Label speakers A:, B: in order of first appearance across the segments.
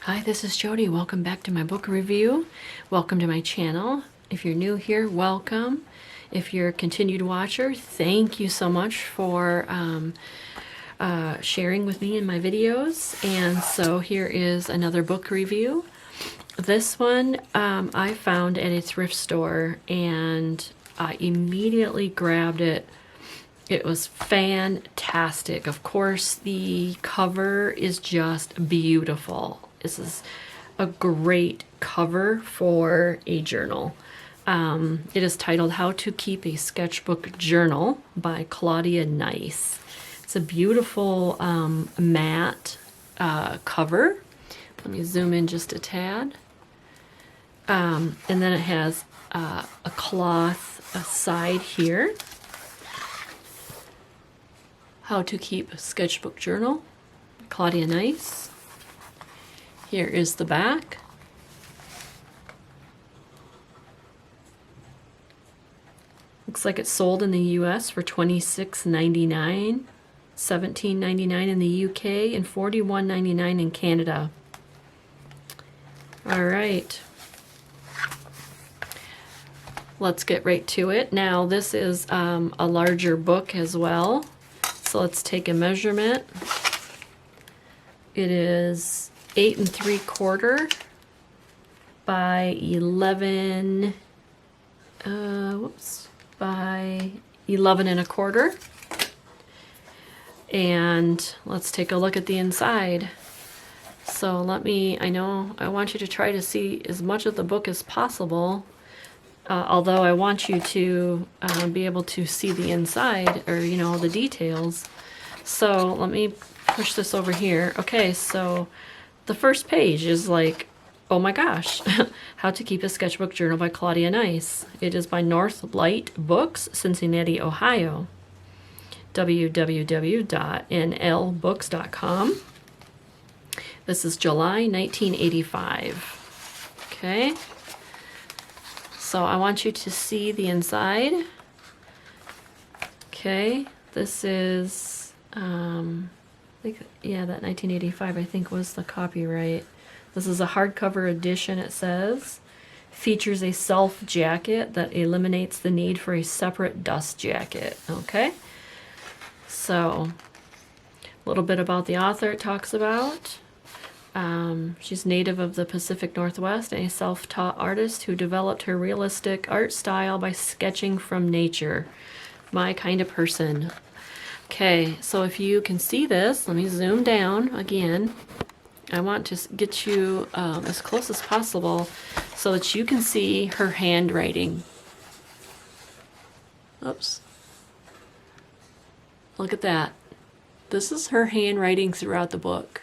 A: Hi, this is Jody. Welcome back to my book review. Welcome to my channel. If you're new here, welcome. If you're a continued watcher, thank you so much for sharing with me in my videos. And so here is another book review. This one I found at a thrift store and I immediately grabbed it. It was fantastic. Of course, the cover is just beautiful. This is a great cover for a journal. It is titled How to Keep a Sketchbook Journal by Claudia Nice. It's a beautiful matte cover. Let me zoom in just a tad. And then it has a cloth side here. How to Keep a Sketchbook Journal, Claudia Nice. Here is the back. Looks like it's sold in the US for $26.99, $17.99 in the UK, and $41.99 in Canada. All right. Let's get right to it. Now, this is a larger book as well. So let's take a measurement. It is 8 3/4 by 11. By 11 1/4. And let's take a look at the inside. So I want you to try to see as much of the book as possible. Although I want you to be able to see the inside, or the details. So let me push this over here. Okay, so the first page is like, oh my gosh, How to Keep a Sketchbook Journal by Claudia Nice. It is by Northlight Books, Cincinnati, Ohio. www.nlbooks.com. This is July 1985. Okay. So I want you to see the inside. Okay, this is, that 1985 I think was the copyright. This is a hardcover edition, it says. Features a self jacket that eliminates the need for a separate dust jacket. Okay, so a little bit about the author it talks about. She's native of the Pacific Northwest and a self-taught artist who developed her realistic art style by sketching from nature. My kind of person. Okay, so if you can see this, let me zoom down again. I want to get you as close as possible so that you can see her handwriting. Oops. Look at that. This is her handwriting throughout the book.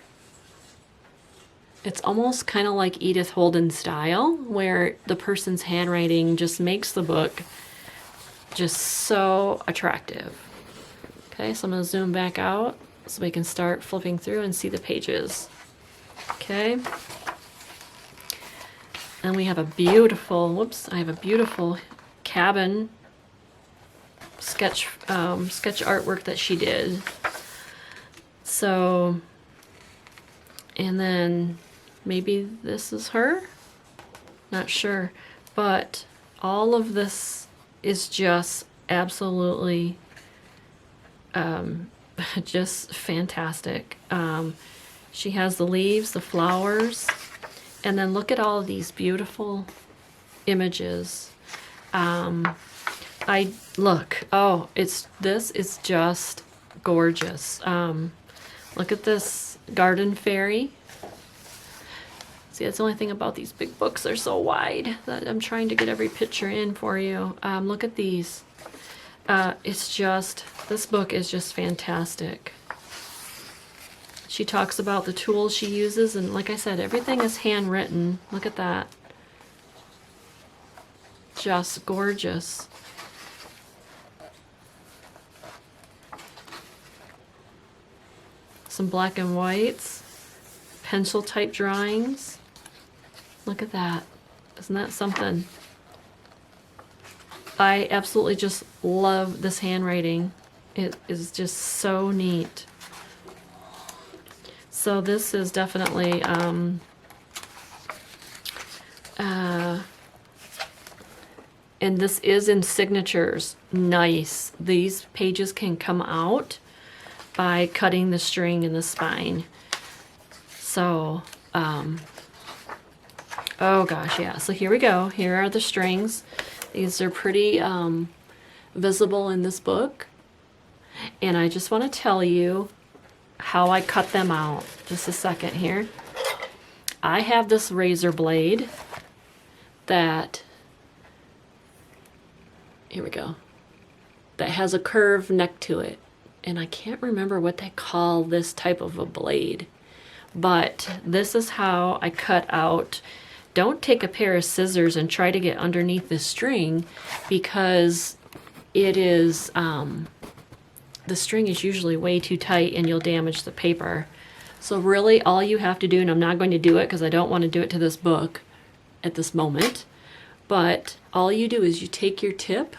A: It's almost kind of like Edith Holden's style, where the person's handwriting just makes the book just so attractive. Okay, so I'm going to zoom back out so we can start flipping through and see the pages. Okay. And we have a beautiful, I have a beautiful cabin sketch artwork that she did. So, and then maybe this is her? Not sure. But all of this is just absolutely just fantastic. She has the leaves, the flowers, and then look at all of these beautiful images. This is just gorgeous. Look at this garden fairy. See, that's the only thing about these big books. They're so wide that I'm trying to get every picture in for you. Look at these. This book is just fantastic. She talks about the tools she uses, and like I said, everything is handwritten. Look at that. Just gorgeous. Some black and whites, pencil type drawings. Look at that. Isn't that something? I absolutely just love this handwriting. It is just so neat. So this is definitely And this is in signatures. Nice. These pages can come out by cutting the string in the spine. So, oh gosh, yeah. So here we go. Here are the strings. These are pretty visible in this book. And I just want to tell you how I cut them out. Just a second here. I have this razor blade that, here we go, that has a curved neck to it. And I can't remember what they call this type of a blade. But this is how I cut out. Don't take a pair of scissors and try to get underneath the string, because it is, the string is usually way too tight and you'll damage the paper. So really all you have to do, and I'm not going to do it because I don't want to do it to this book at this moment, but all you do is you take your tip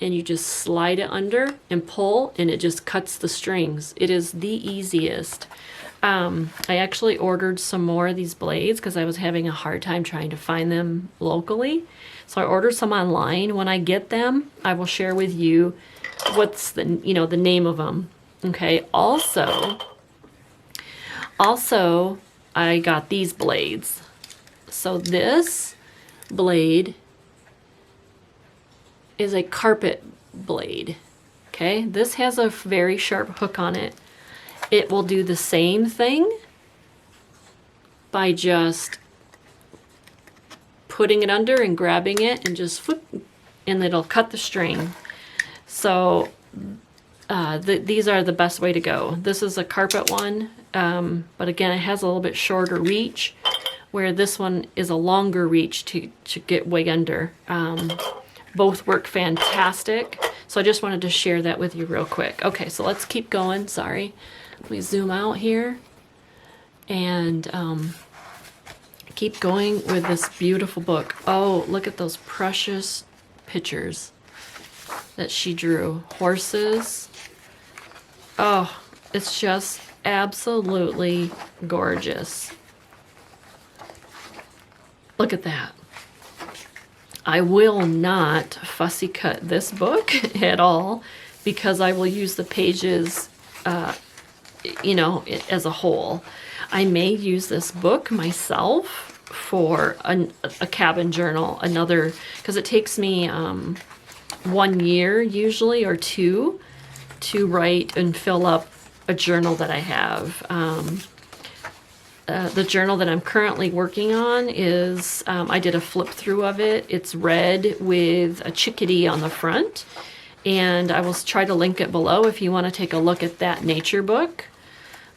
A: and you just slide it under and pull, and it just cuts the strings. It is the easiest. I actually ordered some more of these blades because I was having a hard time trying to find them locally. So I ordered some online. When I get them, I will share with you what's the, the name of them. Okay. Also, I got these blades. So this blade is a carpet blade. Okay. This has a very sharp hook on it. It will do the same thing by just putting it under and grabbing it and just whoop, and it'll cut the string. So these are the best way to go. This is a carpet one, but again, it has a little bit shorter reach, where this one is a longer reach to get way under. Both work fantastic. So I just wanted to share that with you real quick. Okay, so let's keep going. Sorry. Let me zoom out here and keep going with this beautiful book. Oh, look at those precious pictures that she drew. Horses. Oh, it's just absolutely gorgeous. Look at that. I will not fussy cut this book at all, because I will use the pages, as a whole. I may use this book myself for a cabin journal, because it takes me 1 year usually, or 2, to write and fill up a journal that I have. The journal that I'm currently working on is, I did a flip through of it. It's red with a chickadee on the front, and I will try to link it below if you want to take a look at that nature book.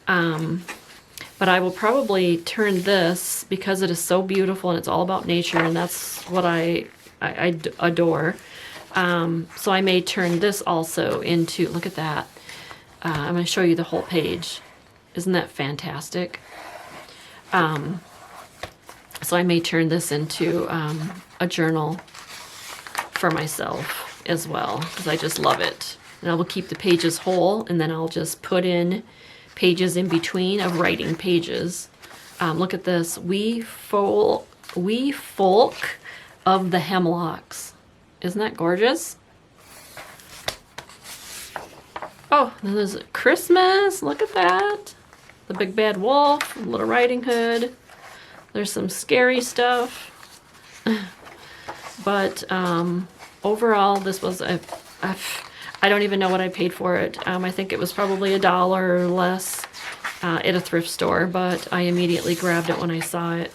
A: But I will probably turn this, because it is so beautiful and it's all about nature, and that's what I adore. So I may turn this also into, look at that. I'm going to show you the whole page. Isn't that fantastic? So I may turn this into a journal for myself as well, because I just love it. And I will keep the pages whole, and then I'll just put in pages in between of writing pages. Look at this. We folk of the hemlocks. Isn't that gorgeous? Oh, then there's Christmas. Look at that. The Big Bad Wolf, Little Riding Hood. There's some scary stuff. But overall, this was I don't even know what I paid for it. I think it was probably $1 or less at a thrift store, but I immediately grabbed it when I saw it.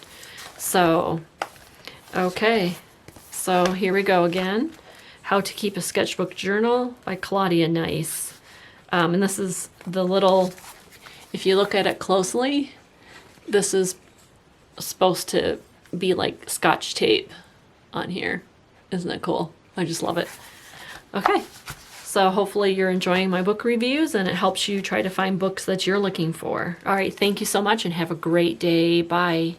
A: So, okay. So here we go again. How to Keep a Sketchbook Journal by Claudia Nice. And this is the little, if you look at it closely, this is supposed to be like Scotch tape on here. Isn't that cool? I just love it. Okay. So hopefully you're enjoying my book reviews, and it helps you try to find books that you're looking for. All right. Thank you so much, and have a great day. Bye.